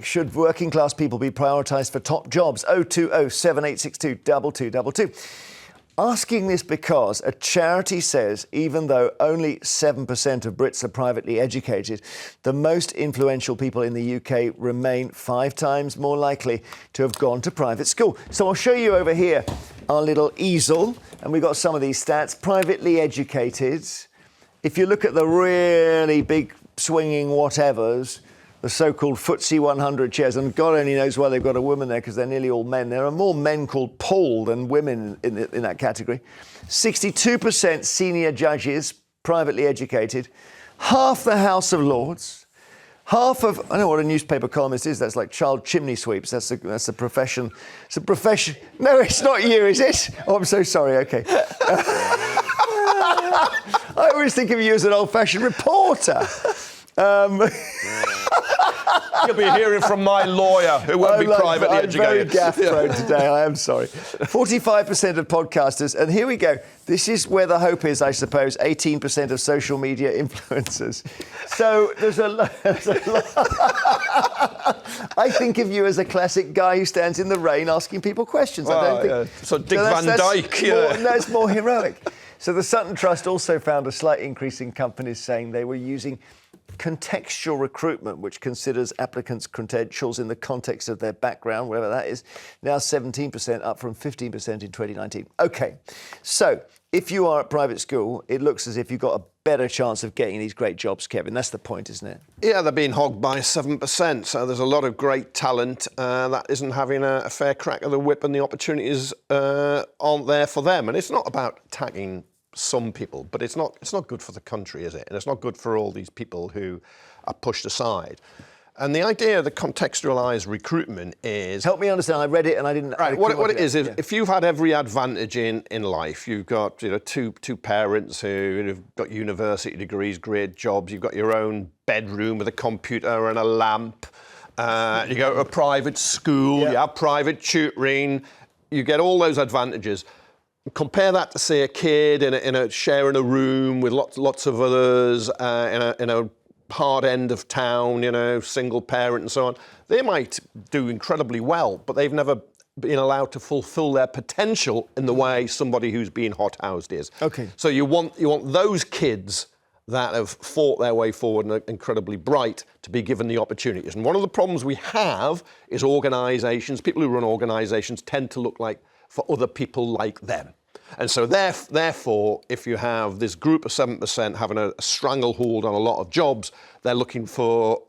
Should working class people be prioritised for top jobs? 020 7862 2222. Asking this because a charity says even though only 7% of Brits are privately educated, the most influential people in the UK remain 5 times more likely to have gone to private school. So I'll show you over here our little easel, and we've got some of these stats. Privately educated, if you look at the really big swinging whatevers, the so-called FTSE 100 chairs, and God only knows why they've got a woman there because they're nearly all men. There are more men called Paul than women in that category. 62% senior judges, privately educated. Half the House of Lords. Half of, I don't know what a newspaper columnist is. That's like child chimney sweeps. That's a profession. It's a profession. No, it's not you, is it? Oh, I'm so sorry. Okay. I always think of you as an old-fashioned reporter. You'll be hearing from my lawyer, who won't be privately educated. I'm very gaff-prone today, I am sorry. 45% of podcasters, and here we go. This is where the hope is, I suppose, 18% of social media influencers. So there's a lot. I think of you as a classic guy who stands in the rain asking people questions. Well, I don't think... Yeah. So Dick Van Dyke. That's more heroic. So the Sutton Trust also found a slight increase in companies saying they were using contextual recruitment, which considers applicants' credentials in the context of their background, wherever that is, now 17%, up from 15% in 2019. OK, so if you are at private school, it looks as if you've got a better chance of getting these great jobs, Kevin. That's the point, isn't it? Yeah, they're being hogged by 7%. So there's a lot of great talent that isn't having a fair crack of the whip, and the opportunities aren't there for them. And it's not about attacking some people, but it's not good for the country, is it? And it's not good for all these people who are pushed aside. And the idea of the contextualised recruitment is... Help me understand. I read it and I didn't... Right, what it is if you've had every advantage in life, you've got two parents who've got university degrees, great jobs, you've got your own bedroom with a computer and a lamp, you go to a private school, you have private tutoring, you get all those advantages. Compare that to, say, a kid sharing a room with lots of others in a hard end of town, single parent and so on. They might do incredibly well, but they've never been allowed to fulfil their potential in the way somebody who's been hothoused is. Okay. So you want those kids that have fought their way forward and are incredibly bright to be given the opportunities. And one of the problems we have is organisations. People who run organisations tend to look like for other people like them. And so therefore, if you have this group of 7% having a stranglehold on a lot of jobs, they're looking for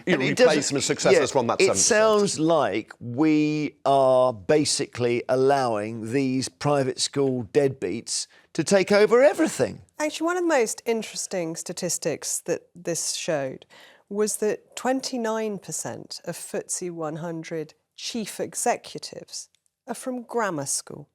replacement successors from that 7%. It sounds like we are basically allowing these private school deadbeats to take over everything. Actually, one of the most interesting statistics that this showed was that 29% of FTSE 100 chief executives are from grammar school.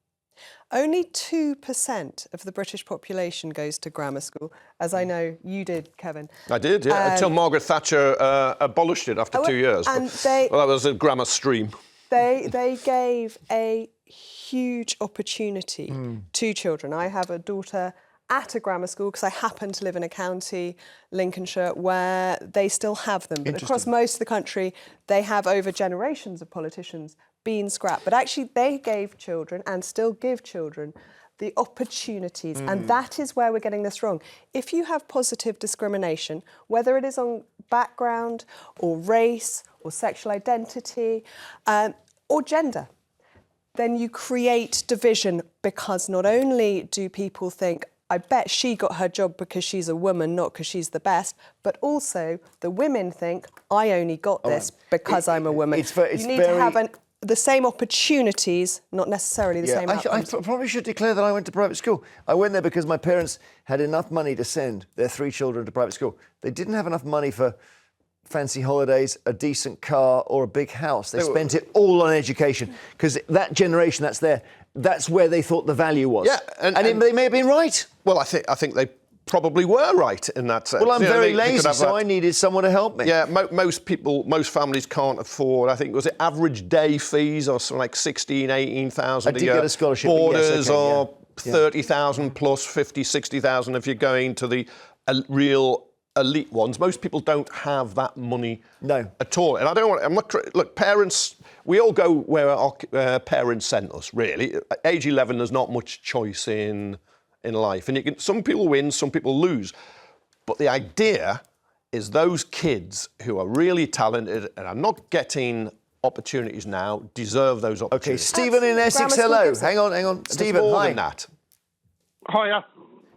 Only 2% of the British population goes to grammar school, as I know you did, Kevin. I did, yeah, until Margaret Thatcher abolished it after 2 years. And that was a grammar stream. They gave a huge opportunity to children. I have a daughter at a grammar school because I happen to live in a county, Lincolnshire, where they still have them. But across most of the country, they have, over generations of politicians, been scrapped. But actually, they gave children, and still give children, the opportunities. And that is where we're getting this wrong. If you have positive discrimination, whether it is on background or race or sexual identity or gender, then you create division, because not only do people think, I bet she got her job because she's a woman, not because she's the best, but also the women think, I only got this because I'm a woman. You need to have the same opportunities, not necessarily the same outcomes. I probably should declare that I went to private school. I went there because my parents had enough money to send their 3 children to private school. They didn't have enough money for fancy holidays, a decent car or a big house. They spent it all on education, because that generation that's where they thought the value was. Yeah, and they may have been right. Well, I think they probably were right in that sense. Well, I'm very lazy, so I needed someone to help me. Yeah, most families can't afford, I think, was it average day fees or something like 16,000, 18,000 a year? I did get a scholarship. Borders or 30,000 plus 50, 60,000 if you're going to the real elite ones. Most people don't have that money No. at all. And look, parents, we all go where our parents sent us, really. At age 11, there's not much choice in life. And some people win, some people lose. But the idea is those kids who are really talented and are not getting opportunities now deserve those Okay, opportunities. Stephen in Essex, hello. Hang on. Stephen, more hi. than that. Hiya.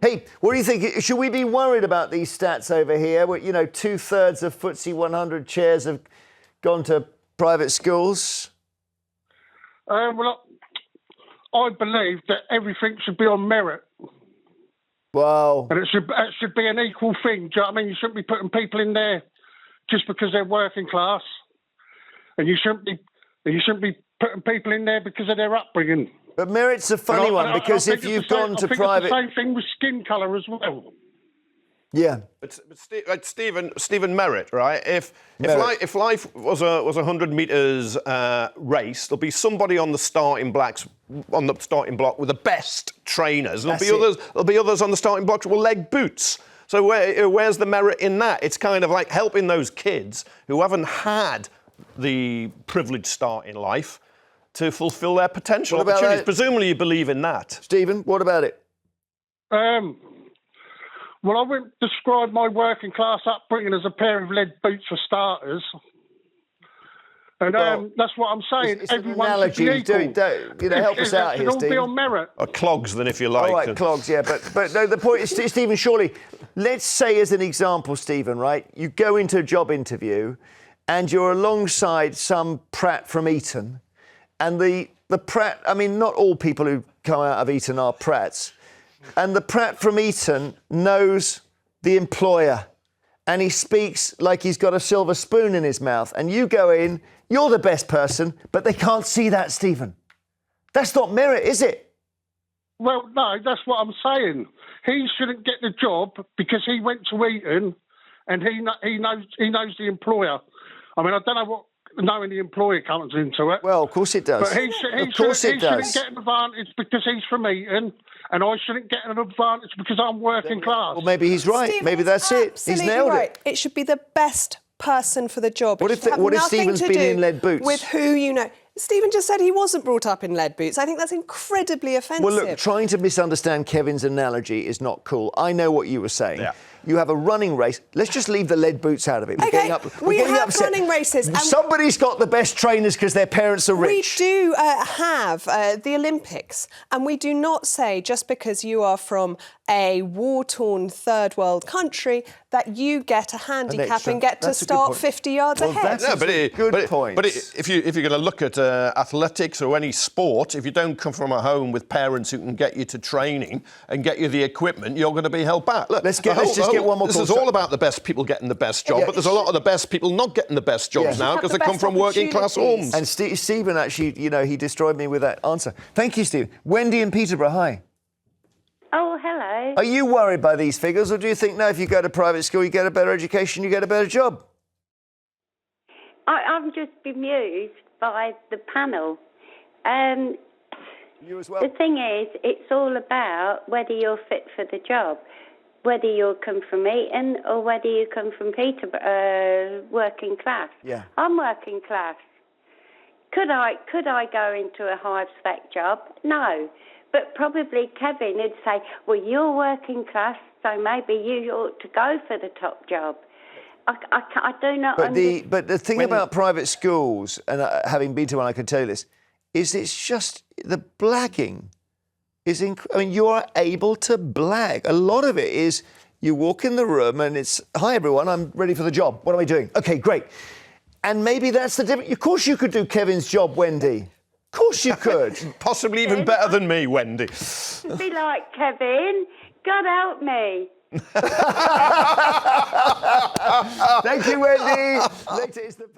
Hey, what do you think? Should we be worried about these stats over here? Where, 2/3 of FTSE 100 chairs have gone to private schools. Well, I believe that everything should be on merit, Wow. and it should be an equal thing. Do you know what I mean? You shouldn't be putting people in there just because they're working class, and you shouldn't be putting people in there because of their upbringing. But merit's a funny one because if you've gone to private, it's the same thing with skin colour as well. yeah. But Stephen Merritt, right? If life was a 100 metres race, there'll be somebody on the starting block with the best trainers. There'll be others on the starting block with leg boots. So where's the merit in that? It's kind of like helping those kids who haven't had the privileged start in life to fulfil their potential opportunities. Presumably you believe in that. Stephen, what about it? Well, I wouldn't describe my working class upbringing as a pair of lead boots for starters. And that's what I'm saying. It's an Everyone analogy. should be equal. Help us out It here, should all be Stephen. on merit. Or clogs, then, if you like. All right, clogs, yeah. But no, the point is, Stephen, surely, let's say as an example, Stephen, right? You go into a job interview and you're alongside some prat from Eton, and the prat, I mean, not all people who come out of Eton are prats, and the prat from Eton knows the employer and he speaks like he's got a silver spoon in his mouth, and you go in, you're the best person, but they can't see that, Stephen. That's not merit, is it? Well, no, that's what I'm saying. He shouldn't get the job because he went to Eton and he knows the employer. I mean, I don't know what knowing the employer comes into it. Well, of course it does. But he shouldn't get an advantage because he's from Eton, and I shouldn't get an advantage because I'm working class. Well, maybe he's right. Stephen, maybe that's it. He's nailed it. It should be the best person for the job. What if Stephen's been in lead boots? With who you know. Stephen just said he wasn't brought up in lead boots. I think that's incredibly offensive. Well, look, trying to misunderstand Kevin's analogy is not cool. I know what you were saying. Yeah. You have a running race. Let's just leave the lead boots out of it. We have running races. And somebody's got the best trainers because their parents are rich. We do have the Olympics, and we do not say just because you are from a war-torn third world country that you get a handicap and get to start 50 yards ahead. That's a good point. But if you're going to look at athletics or any sport, if you don't come from a home with parents who can get you to training and get you the equipment, you're going to be held back. Look, let's just get one more. This is all about the best people getting the best job, but there's a lot of the best people not getting the best jobs now because they come from working class homes. And Stephen actually, he destroyed me with that answer. Thank you, Stephen. Wendy in Peterborough, hi. Oh, hello. Are you worried by these figures, or do you think, no, if you go to private school, you get a better education, you get a better job? I'm just bemused by the panel. You as well? The thing is, it's all about whether you're fit for the job, whether you come from Eton or whether you come from Peterborough, working class. Yeah. I'm working class. Could I go into a high-spec job? No. But probably Kevin would say, well, you're working class, so maybe you ought to go for the top job. I do not understand. But the thing about private schools, and having been to one, I can tell you this, is it's just the blagging is I mean, you are able to blag. A lot of it is you walk in the room and it's, hi, everyone, I'm ready for the job. What am I doing? OK, great. And maybe that's the difference. Of course you could do Kevin's job, Wendy. Of course you could. Possibly even better than me, Wendy. Be like, Kevin, God help me. Thank you, Wendy. Later is the